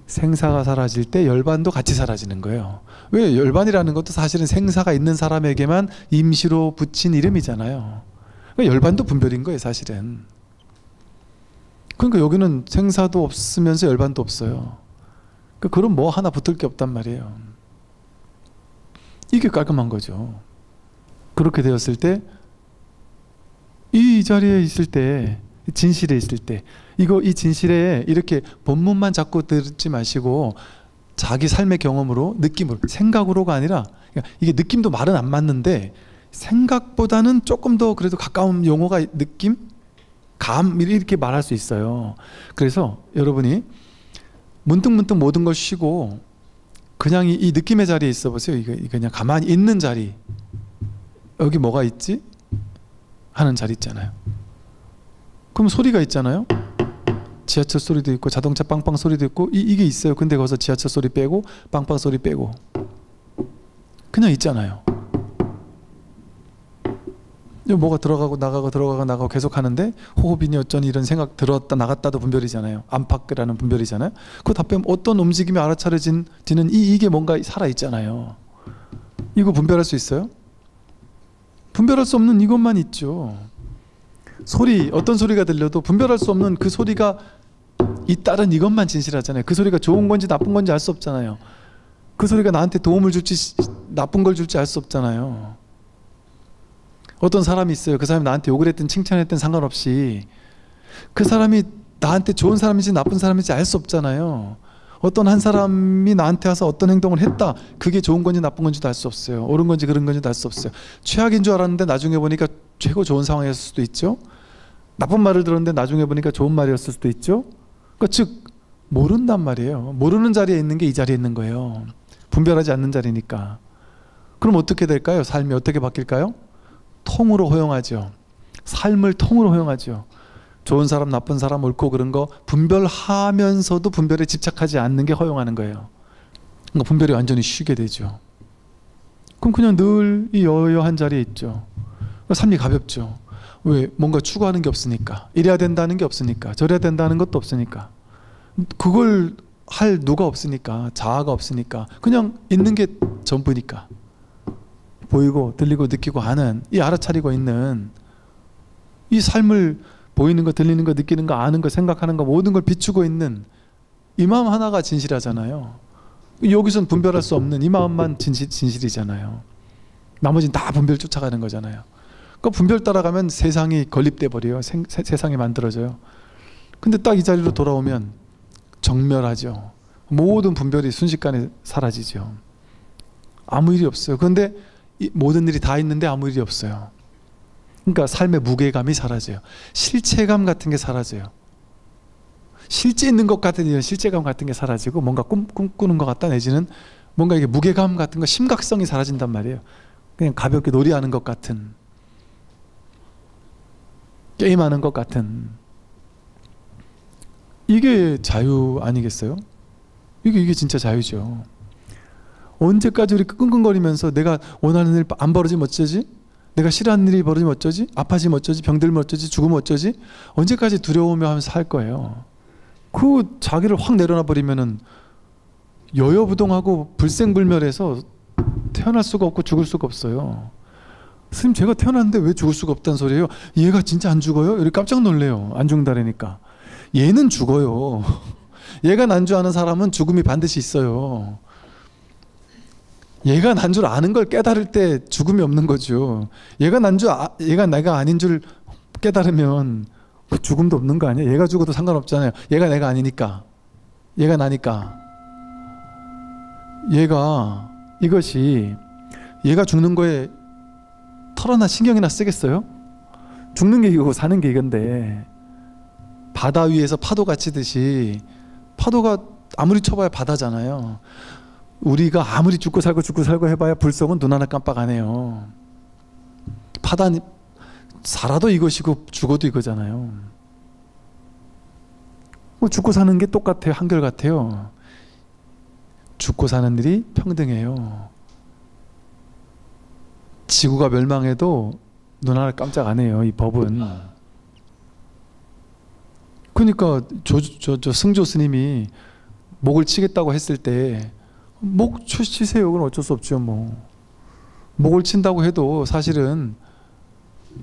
생사가 사라질 때 열반도 같이 사라지는 거예요. 왜? 열반이라는 것도 사실은 생사가 있는 사람에게만 임시로 붙인 이름이잖아요. 그러니까 열반도 분별인 거예요, 사실은. 그러니까 여기는 생사도 없으면서 열반도 없어요. 그럼 뭐 하나 붙을 게 없단 말이에요. 이게 깔끔한 거죠. 그렇게 되었을 때 이 자리에 있을 때 진실에 있을 때 이 진실에 이렇게 본문만 자꾸 듣지 마시고 자기 삶의 경험으로 느낌으로 생각으로가 아니라 이게 느낌도 말은 안 맞는데 생각보다는 조금 더 그래도 가까운 용어가 느낌? 감 이렇게 말할 수 있어요. 그래서 여러분이 문득문득 모든 걸 쉬고 그냥 이 느낌의 자리에 있어 보세요. 이거 그냥 가만히 있는 자리. 여기 뭐가 있지? 하는 자리 있잖아요. 그럼 소리가 있잖아요. 지하철 소리도 있고 자동차 빵빵 소리도 있고 이게 있어요. 근데 거기서 지하철 소리 빼고 빵빵 소리 빼고 그냥 있잖아요. 뭐가 들어가고 나가고 들어가고 나가고 계속 하는데 호흡이니 어쩌니 이런 생각 들어왔다 나갔다도 분별이잖아요. 안팎이라는 분별이잖아요. 그거 다 빼면 어떤 움직임이 알아차려지는 이게 뭔가 살아있잖아요. 이거 분별할 수 있어요? 분별할 수 없는 이것만 있죠. 소리, 어떤 소리가 들려도 분별할 수 없는 그 소리가 있다는 이것만 진실하잖아요. 그 소리가 좋은 건지 나쁜 건지 알 수 없잖아요. 그 소리가 나한테 도움을 줄지 나쁜 걸 줄지 알 수 없잖아요. 어떤 사람이 있어요. 그 사람이 나한테 욕을 했든 칭찬했든 상관없이 그 사람이 나한테 좋은 사람인지 나쁜 사람인지 알 수 없잖아요. 어떤 한 사람이 나한테 와서 어떤 행동을 했다. 그게 좋은 건지 나쁜 건지도 알 수 없어요. 옳은 건지 그른 건지도 알 수 없어요. 최악인 줄 알았는데 나중에 보니까 최고 좋은 상황이었을 수도 있죠. 나쁜 말을 들었는데 나중에 보니까 좋은 말이었을 수도 있죠. 그러니까 즉 모른단 말이에요. 모르는 자리에 있는 게 이 자리에 있는 거예요. 분별하지 않는 자리니까. 그럼 어떻게 될까요? 삶이 어떻게 바뀔까요? 통으로 허용하죠. 삶을 통으로 허용하죠. 좋은 사람 나쁜 사람 옳고 그른 거 분별하면서도 분별에 집착하지 않는 게 허용하는 거예요. 그러니까 분별이 완전히 쉬게 되죠. 그럼 그냥 늘 이 여여한 자리에 있죠. 삶이 가볍죠. 왜? 뭔가 추구하는 게 없으니까. 이래야 된다는 게 없으니까. 저래야 된다는 것도 없으니까. 그걸 할 누가 없으니까. 자아가 없으니까. 그냥 있는 게 전부니까. 보이고 들리고 느끼고 하는 이 알아차리고 있는 이 삶을 보이는 거 들리는 거 느끼는 거 아는 거 생각하는 거 모든 걸 비추고 있는 이 마음 하나가 진실하잖아요. 여기선 분별할 수 없는 이 마음만 진실이잖아요. 나머지는 다 분별 쫓아가는 거잖아요. 그 분별 따라가면 세상이 건립돼 버려요. 세상이 만들어져요. 근데 딱 이 자리로 돌아오면 정멸하죠. 모든 분별이 순식간에 사라지죠. 아무 일이 없어요. 그런데 모든 일이 다 있는데 아무 일이 없어요. 그러니까 삶의 무게감이 사라져요. 실체감 같은 게 사라져요. 실제 있는 것 같은 이런 실체감 같은 게 사라지고 뭔가 꿈꾸는 것 같다 내지는 뭔가 이게 무게감 같은 거 심각성이 사라진단 말이에요. 그냥 가볍게 놀이하는 것 같은 게임하는 것 같은 이게 자유 아니겠어요? 이게 진짜 자유죠. 언제까지 우리 끙끙거리면서 내가 원하는 일 안 벌어지면 어쩌지? 내가 싫어하는 일이 벌어지면 어쩌지? 아파지면 어쩌지? 병들면 어쩌지? 죽으면 어쩌지? 언제까지 두려워하며 하면서 살 거예요. 그 자기를 확 내려놔 버리면은 여여부동하고 불생불멸해서 태어날 수가 없고 죽을 수가 없어요. 스님 제가 태어났는데 왜 죽을 수가 없다는 소리예요? 얘가 진짜 안 죽어요? 이렇게 깜짝 놀래요. 안 죽는다니까. 얘는 죽어요. 얘가 난 줄 아는 사람은 죽음이 반드시 있어요. 얘가 난 줄 아는 걸 깨달을 때 죽음이 없는 거죠. 얘가 내가 아닌 줄 깨달으면 죽음도 없는 거 아니에요? 얘가 죽어도 상관없잖아요. 얘가 내가 아니니까. 얘가 나니까. 얘가 죽는 거에 털어나 신경이나 쓰겠어요? 죽는 게 이거고 사는 게 이건데 바다 위에서 파도가 치듯이 파도가 아무리 쳐봐야 바다잖아요. 우리가 아무리 죽고 살고 해봐야 불속은 눈 하나 깜빡 안 해요. 파다니 살아도 이것이고 죽어도 이거잖아요. 뭐 죽고 사는 게 똑같아요. 한결같아요. 죽고 사는 일이 평등해요. 지구가 멸망해도 눈 하나 깜짝 안 해요. 이 법은. 그러니까 저 승조 스님이 목을 치겠다고 했을 때 목 치세요. 그건 어쩔 수 없죠. 뭐 목을 친다고 해도 사실은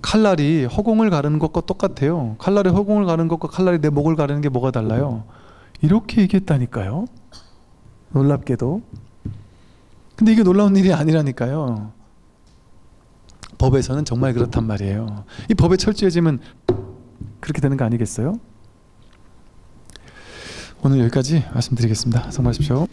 칼날이 허공을 가르는 것과 똑같아요. 칼날이 허공을 가르는 것과 칼날이 내 목을 가르는 게 뭐가 달라요? 이렇게 얘기했다니까요. 놀랍게도. 근데 이게 놀라운 일이 아니라니까요. 법에서는 정말 그렇단 말이에요. 이 법에 철저해지면 그렇게 되는 거 아니겠어요? 오늘 여기까지 말씀드리겠습니다. 성공하십시오.